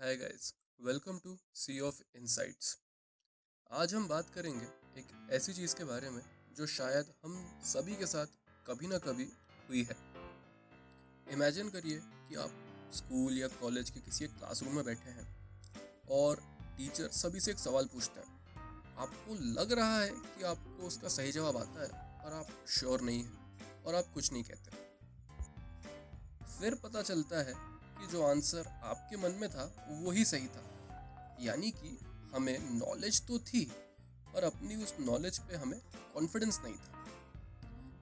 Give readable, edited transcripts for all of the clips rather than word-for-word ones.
Hi guys, welcome to Sea of Insights. आज हम बात करेंगे एक ऐसी चीज़ के बारे में जो शायद हम सभी के साथ कभी ना कभी हुई है। इमेजिन करिए कि आप स्कूल या कॉलेज के किसी एक क्लासरूम में बैठे हैं और टीचर सभी से एक सवाल पूछता है। आपको लग रहा है कि आपको उसका सही जवाब आता है, पर आप श्योर नहीं है और आप कुछ नहीं कहते। फिर पता चलता है कि जो आंसर आपके मन में था वो ही सही था। यानी कि हमें नॉलेज तो थी, पर अपनी उस नॉलेज पे हमें कॉन्फिडेंस नहीं था।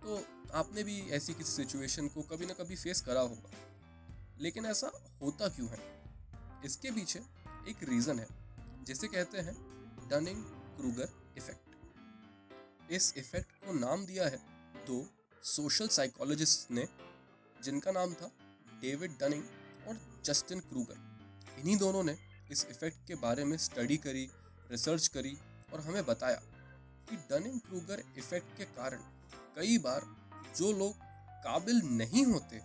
तो आपने भी ऐसी किसी सिचुएशन को कभी ना कभी फेस करा होगा। लेकिन ऐसा होता क्यों है? इसके पीछे एक रीज़न है, जिसे कहते हैं डनिंग क्रूगर इफेक्ट। इस इफेक्ट को नाम दिया है दो सोशल साइकोलॉजिस्ट ने, जिनका नाम था डेविड डनिंग और जस्टिन क्रूगर। इन्हीं दोनों ने इस इफेक्ट के बारे में स्टडी करी, रिसर्च करी और हमें बताया कि डनिंग क्रूगर इफेक्ट के कारण कई बार जो लोग काबिल नहीं होते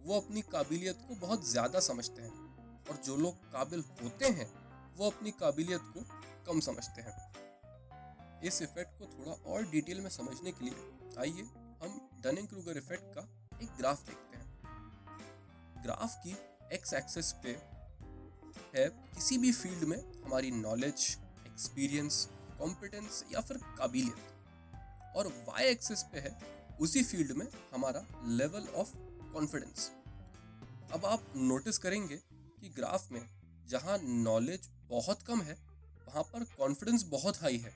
वो अपनी काबिलियत को बहुत ज़्यादा समझते हैं, और जो लोग काबिल होते हैं वो अपनी काबिलियत को कम समझते हैं। इस इफेक्ट को थोड़ा और डिटेल में समझने के लिए आइए हम डनिंग क्रूगर इफेक्ट का एक ग्राफ देखते हैं। ग्राफ की एक्स एक्सिस पे है किसी भी फील्ड में हमारी नॉलेज, एक्सपीरियंस, कॉम्पिटेंस या फिर काबिलियत, और वाई एक्सिस पे है उसी फील्ड में हमारा लेवल ऑफ कॉन्फिडेंस। अब आप नोटिस करेंगे कि ग्राफ में जहाँ नॉलेज बहुत कम है वहाँ पर कॉन्फिडेंस बहुत हाई है।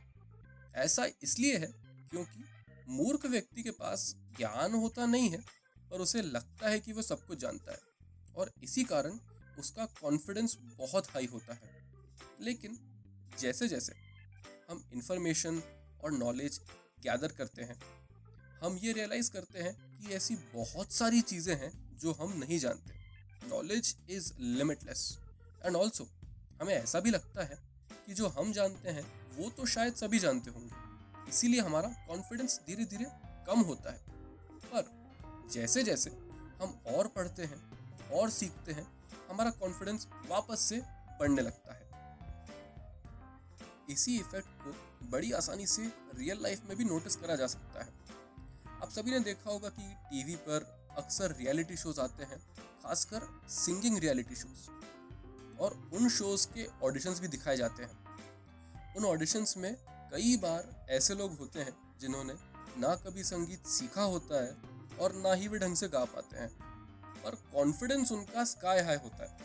ऐसा इसलिए है क्योंकि मूर्ख व्यक्ति के पास ज्ञान होता नहीं है, पर उसे लगता है कि वो सब कुछ जानता है, और इसी कारण उसका कॉन्फिडेंस बहुत हाई होता है। लेकिन जैसे जैसे हम इंफॉर्मेशन और नॉलेज गैदर करते हैं, हम ये रियलाइज करते हैं कि ऐसी बहुत सारी चीज़ें हैं जो हम नहीं जानते। Knowledge is limitless. And also हमें ऐसा भी लगता है कि जो हम जानते हैं वो तो शायद सभी जानते होंगे, इसीलिए हमारा कॉन्फिडेंस धीरे धीरे कम होता है। पर जैसे जैसे हम और पढ़ते हैं और सीखते हैं, हमारा कॉन्फिडेंस वापस से बढ़ने लगता है। इसी इफेक्ट को बड़ी आसानी से रियल लाइफ में भी नोटिस करा जा सकता है। आप सभी ने देखा होगा कि टीवी पर अक्सर रियलिटी शोज आते हैं, खासकर सिंगिंग रियलिटी शोज, और उन शोज के ऑडिशंस भी दिखाए जाते हैं। उन ऑडिशंस में कई बार ऐसे लोग होते हैं जिन्होंने ना कभी संगीत सीखा होता है और ना ही वे ढंग से गा पाते हैं, पर कॉन्फिडेंस उनका स्काई हाई होता है।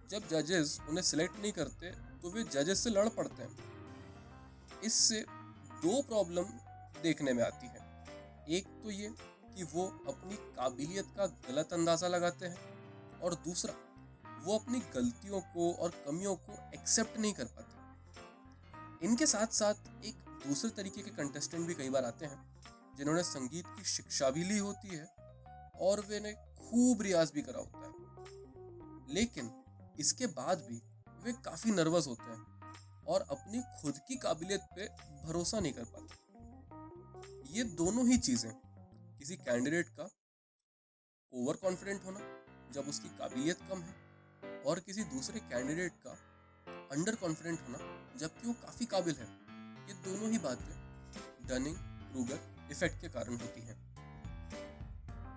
जब जजेस उन्हें सिलेक्ट नहीं करते तो वे जजेस से लड़ पड़ते हैं। इससे दो प्रॉब्लम देखने में आती है। एक तो ये कि वो अपनी काबिलियत का गलत अंदाज़ा लगाते हैं, और दूसरा वो अपनी गलतियों को और कमियों को एक्सेप्ट नहीं कर पाते। इनके साथ साथ एक दूसरे तरीके के कंटेस्टेंट भी कई बार आते हैं जिन्होंने संगीत की शिक्षा भी ली होती है और वे ने खूब रियाज भी करा होता है, लेकिन इसके बाद भी वे काफ़ी नर्वस होते हैं और अपनी खुद की काबिलियत पे भरोसा नहीं कर पाते। ये दोनों ही चीज़ें, किसी कैंडिडेट का ओवर कॉन्फिडेंट होना जब उसकी काबिलियत कम है, और किसी दूसरे कैंडिडेट का अंडर कॉन्फिडेंट होना जबकि वो काफ़ी काबिल है, ये दोनों ही बातें डनिंग क्रूगर इफेक्ट के कारण होती हैं।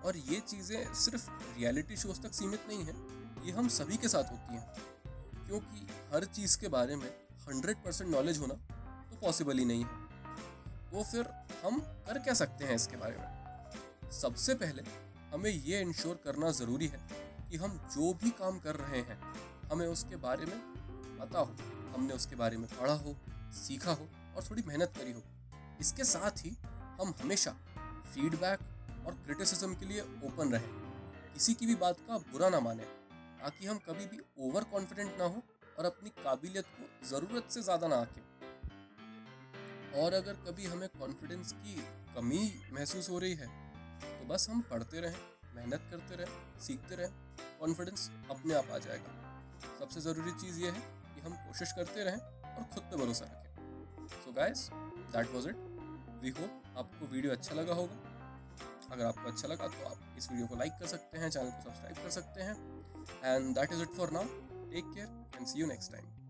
और ये चीज़ें सिर्फ रियलिटी शोज तक सीमित नहीं है, ये हम सभी के साथ होती हैं, क्योंकि हर चीज़ के बारे में 100% नॉलेज होना तो पॉसिबल ही नहीं है। तो फिर हम कर क्या सकते हैं इसके बारे में? सबसे पहले हमें ये इंश्योर करना ज़रूरी है कि हम जो भी काम कर रहे हैं हमें उसके बारे में पता हो, हमने उसके बारे में पढ़ा हो, सीखा हो और थोड़ी मेहनत करी हो। इसके साथ ही हम हमेशा फीडबैक और क्रिटिसिज्म के लिए ओपन रहें, किसी की भी बात का बुरा ना माने, ताकि हम कभी भी ओवर कॉन्फिडेंट ना हो और अपनी काबिलियत को ज़रूरत से ज़्यादा ना आके। और अगर कभी हमें कॉन्फिडेंस की कमी महसूस हो रही है तो बस हम पढ़ते रहें, मेहनत करते रहें, सीखते रहें, कॉन्फिडेंस अपने आप आ जाएगा। सबसे ज़रूरी चीज़ ये है कि हम कोशिश करते रहें और खुद पे भरोसा रखें। So guys, that was it. We hope आपको वीडियो अच्छा लगा होगा। अगर आपको अच्छा लगा तो आप इस वीडियो को लाइक कर सकते हैं, चैनल को सब्सक्राइब कर सकते हैं, and that is it for now. Take care. and see you next time.